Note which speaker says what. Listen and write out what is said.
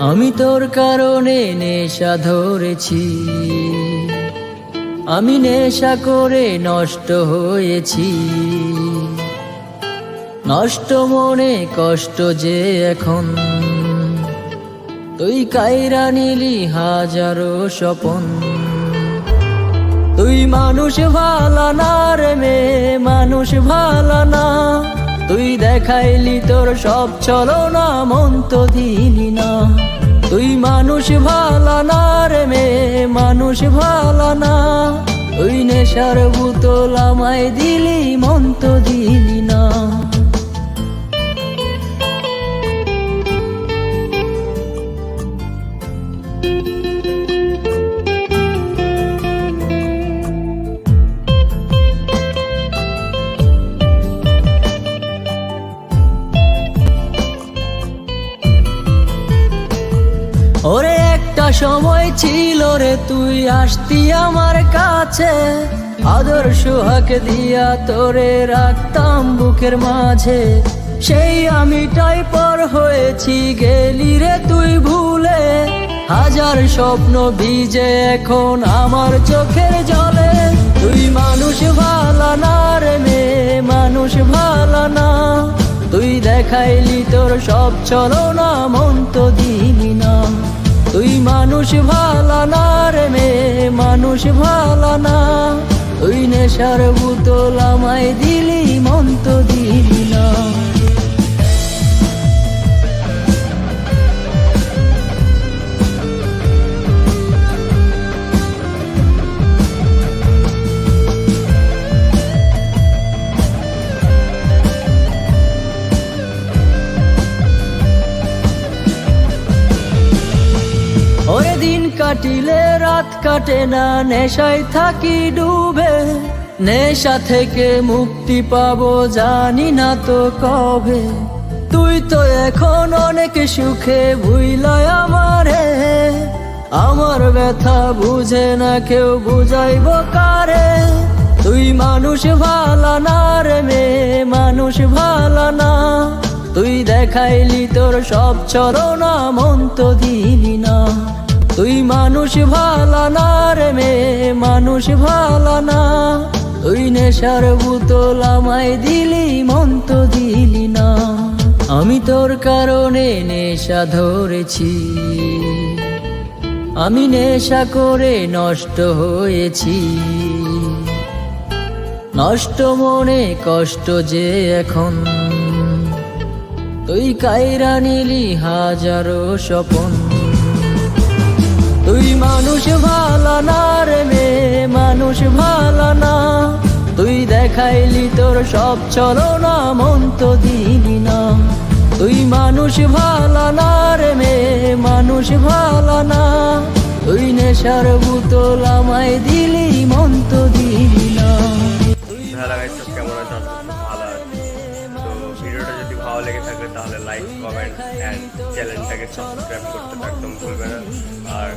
Speaker 1: আমি তোর কারণে নেশা ধরেছি, আমি নেশা করে নষ্ট হয়েছি। নষ্ট মনে কষ্ট যে এখন, তুই কাইরা নিলি হাজারো স্বপন। তুই মানুষ ভালা না রে মেয়ে, মানুষ ভালা না। তুই দেখাইলি তোর সব ছলনা, মন তো দিলি না। তুই মানুষ ভালা না রে মেয়ে, মানুষ ভালা না। তুই নেশার বোতল আমায় দিলি, মন তো দিলি না। ওরে একটা সময় ছিল রে, তুই আসতি আমার কাছে, আদর সোহাগ দিয়া তোরে রাখতাম বুকের মাঝে। সেই আমিটাই পর হয়েছি, গেলি রে তুই ভুলে। হাজার স্বপ্ন ভিজে এখন আমার চোখের জলে। তুই মানুষ ভালা না রে মেয়ে, মানুষ ভালা না। তুই দেখাইলি তোর সব ছলনা, মন তো দিলি না। তুই মানুষ ভালা না রে মেয়ে, মানুষ ভালা না। তুই নেশার বোতল আমায় দিলি, মন তো দিলি না। ওরে দিন কাটিলে রাত কাটে না, নেশায় থাকি ডুবে। নেশা থেকে মুক্তি পাবো জানি না তো কবে। তুই তো এখন অনেক সুখে, ভুইলাই আমারে। আমার ব্যথা বুঝে না কেউ, বুঝাইব কারে। তুই মানুষ ভালা না রে মেয়ে, মানুষ ভালা না। তুই দেখাইলি তোর সব ছলনা, মন তো দিলি না। তুই মানুষ ভালা না রে মেয়ে, মানুষ ভালা না। তুই নেশার বোতল আমায় দিলি, মন তো দিলি না। আমি তোর কারণে নেশা ধরেছি, আমি নেশা করে নষ্ট হয়েছি। নষ্ট মনে কষ্ট যে এখন, তুই কাইরা নিলি হাজারো স্বপন। তুই মানুষ ভালা না রে মেয়ে, মানুষ ভালা না। তুই দেখাইলি তোর সব ছলনা, মন তো দিলি না। তুই মানুষ ভালা না রে মেয়ে, মানুষ ভালা না। তুই নেশার বোতল আমায় দিলি, মন তো দিলি না।
Speaker 2: কেমন আছো? ভালো আছি। তো ভিডিওটা যদি ভালো লেগে থাকে তাহলে লাইক, কমেন্ট অ্যান্ড চ্যানেলটাকে সাবস্ক্রাইব করতে একদম ভুলবে না। আর